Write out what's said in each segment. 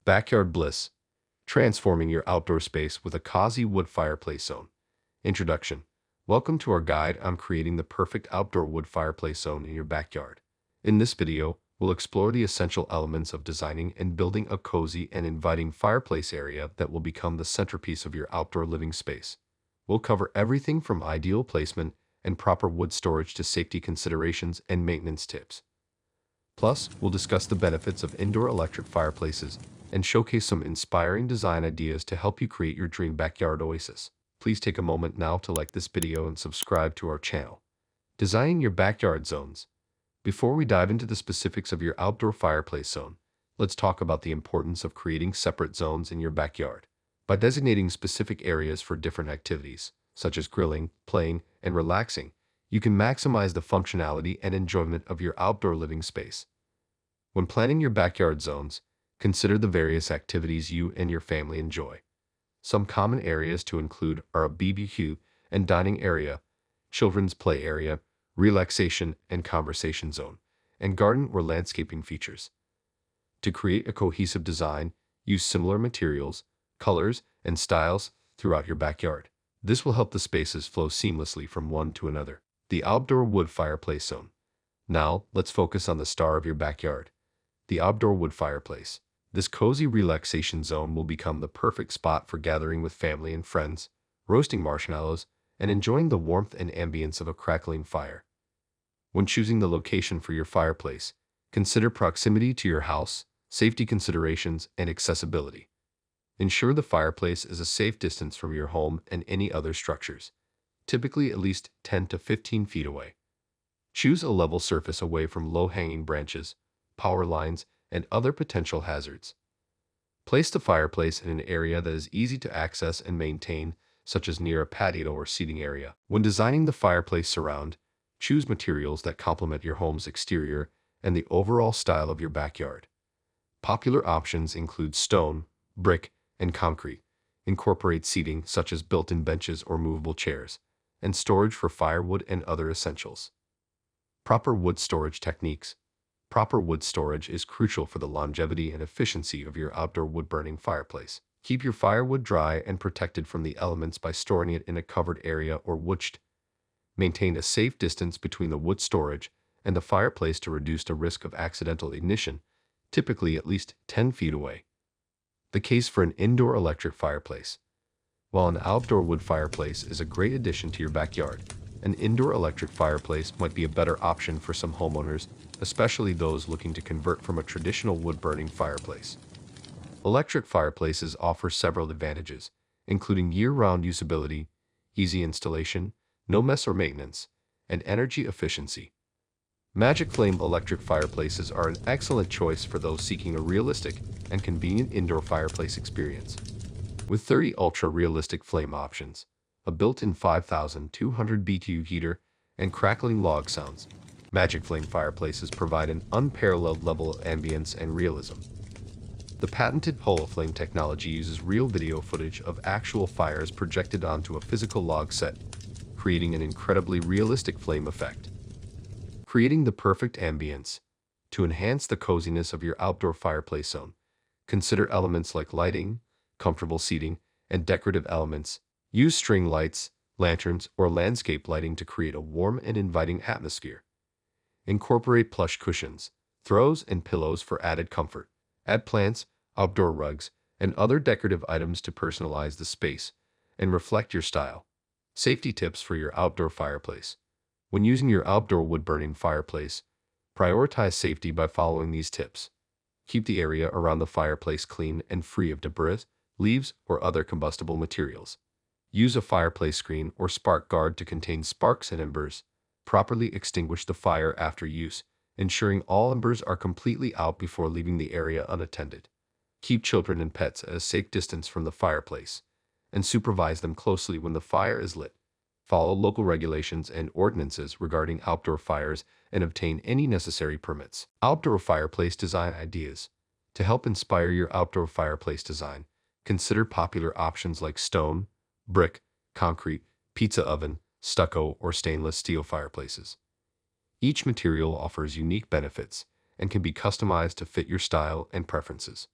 Backyard bliss. Transforming your outdoor space with a cozy wood fireplace zone. Introduction. Welcome to our guide on creating the perfect outdoor wood fireplace zone in your backyard. In this video, we'll explore the essential elements of designing and building a cozy and inviting fireplace area that will become the centerpiece of your outdoor living space. We'll cover everything from ideal placement and proper wood storage to safety considerations and maintenance tips. Plus, we'll discuss the benefits of indoor electric fireplaces and showcase some inspiring design ideas to help you create your dream backyard oasis. Please take a moment now to like this video and subscribe to our channel. Designing your backyard zones. Before we dive into the specifics of your outdoor fireplace zone, let's talk about the importance of creating separate zones in your backyard. By designating specific areas for different activities, such as grilling, playing, and relaxing, you can maximize the functionality and enjoyment of your outdoor living space. When planning your backyard zones, consider the various activities you and your family enjoy. Some common areas to include are a BBQ and dining area, children's play area, relaxation and conversation zone, and garden or landscaping features. To create a cohesive design, use similar materials, colors, and styles throughout your backyard. This will help the spaces flow seamlessly from one to another. The outdoor wood fireplace zone. Now, let's focus on the star of your backyard, the outdoor wood fireplace. This cozy relaxation zone will become the perfect spot for gathering with family and friends, roasting marshmallows, and enjoying the warmth and ambience of a crackling fire. When choosing the location for your fireplace, consider proximity to your house, safety considerations, and accessibility. Ensure the fireplace is a safe distance from your home and any other structures, typically at least 10 to 15 feet away. Choose a level surface away from low-hanging branches, power lines, and other potential hazards. Place the fireplace in an area that is easy to access and maintain, such as near a patio or seating area. When designing the fireplace surround, choose materials that complement your home's exterior and the overall style of your backyard. Popular options include stone, brick, and concrete. Incorporate seating such as built-in benches or movable chairs, and storage for firewood and other essentials. Proper wood storage techniques. Proper wood storage is crucial for the longevity and efficiency of your outdoor wood-burning fireplace. Keep your firewood dry and protected from the elements by storing it in a covered area or woodshed. Maintain a safe distance between the wood storage and the fireplace to reduce the risk of accidental ignition, typically at least 10 feet away. The case for an indoor electric fireplace. While an outdoor wood fireplace is a great addition to your backyard, an indoor electric fireplace might be a better option for some homeowners, especially those looking to convert from a traditional wood-burning fireplace. Electric fireplaces offer several advantages, including year-round usability, easy installation, no mess or maintenance, and energy efficiency. MagikFlame electric fireplaces are an excellent choice for those seeking a realistic and convenient indoor fireplace experience. With 30 ultra-realistic flame options, a built-in 5,200 BTU heater, and crackling log sounds, MagikFlame fireplaces provide an unparalleled level of ambience and realism. The patented HoloFlame technology uses real video footage of actual fires projected onto a physical log set, creating an incredibly realistic flame effect. Creating the perfect ambience. To enhance the coziness of your outdoor fireplace zone, consider elements like lighting, comfortable seating, and decorative elements. Use string lights, lanterns, or landscape lighting to create a warm and inviting atmosphere. Incorporate plush cushions, throws, and pillows for added comfort. Add plants, outdoor rugs, and other decorative items to personalize the space and reflect your style. Safety tips for your outdoor fireplace. When using your outdoor wood-burning fireplace, prioritize safety by following these tips. Keep the area around the fireplace clean and free of debris, leaves, or other combustible materials. Use a fireplace screen or spark guard to contain sparks and embers. Properly extinguish the fire after use, ensuring all embers are completely out before leaving the area unattended. Keep children and pets at a safe distance from the fireplace, and supervise them closely when the fire is lit. Follow local regulations and ordinances regarding outdoor fires and obtain any necessary permits. Outdoor fireplace design ideas. To help inspire your outdoor fireplace design, consider popular options like stone, brick, concrete, pizza oven, stucco, or stainless steel fireplaces. Each material offers unique benefits and can be customized to fit your style and preferences.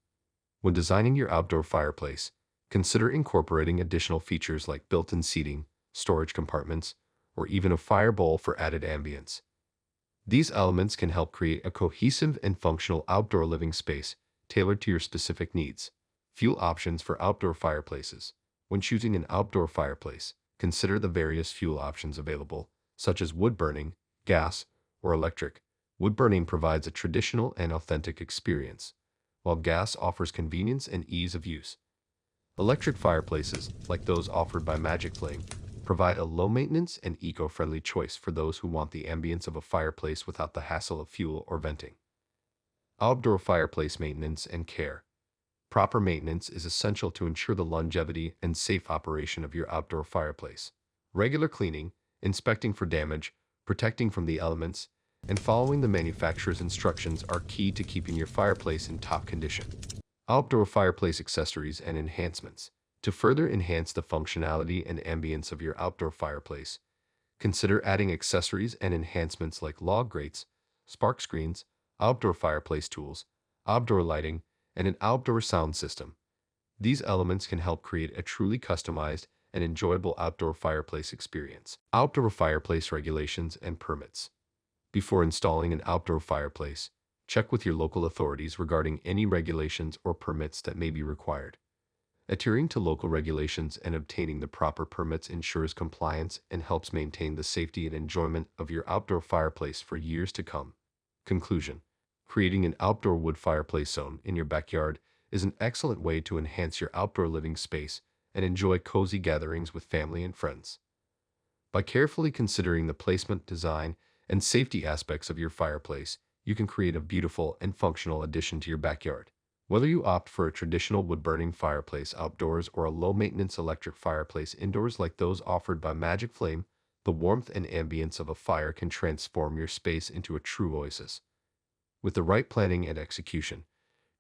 When designing your outdoor fireplace, consider incorporating additional features like built-in seating, storage compartments, or even a fire bowl for added ambience. These elements can help create a cohesive and functional outdoor living space tailored to your specific needs. Fuel options for outdoor fireplaces. When choosing an outdoor fireplace, consider the various fuel options available, such as wood burning, gas, or electric. Wood burning provides a traditional and authentic experience, while gas offers convenience and ease of use. Electric fireplaces, like those offered by MagikFlame, provide a low-maintenance and eco-friendly choice for those who want the ambience of a fireplace without the hassle of fuel or venting. Outdoor fireplace maintenance and care. Proper maintenance is essential to ensure the longevity and safe operation of your outdoor fireplace. Regular cleaning, inspecting for damage, protecting from the elements, and following the manufacturer's instructions are key to keeping your fireplace in top condition. Outdoor fireplace accessories and enhancements. To further enhance the functionality and ambience of your outdoor fireplace, consider adding accessories and enhancements like log grates, spark screens, outdoor fireplace tools, outdoor lighting, and an outdoor sound system. These elements can help create a truly customized and enjoyable outdoor fireplace experience. Outdoor fireplace regulations and permits. Before installing an outdoor fireplace, check with your local authorities regarding any regulations or permits that may be required. Adhering to local regulations and obtaining the proper permits ensures compliance and helps maintain the safety and enjoyment of your outdoor fireplace for years to come. Conclusion. Creating an outdoor wood fireplace zone in your backyard is an excellent way to enhance your outdoor living space and enjoy cozy gatherings with family and friends. By carefully considering the placement, design, and safety aspects of your fireplace, you can create a beautiful and functional addition to your backyard. Whether you opt for a traditional wood-burning fireplace outdoors or a low-maintenance electric fireplace indoors like those offered by MagikFlame, the warmth and ambience of a fire can transform your space into a true oasis. With the right planning and execution,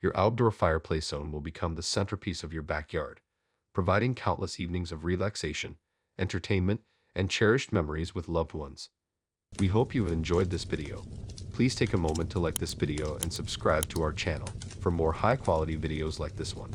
your outdoor fireplace zone will become the centerpiece of your backyard, providing countless evenings of relaxation, entertainment, and cherished memories with loved ones. We hope you have enjoyed this video. Please take a moment to like this video and subscribe to our channel for more high-quality videos like this one.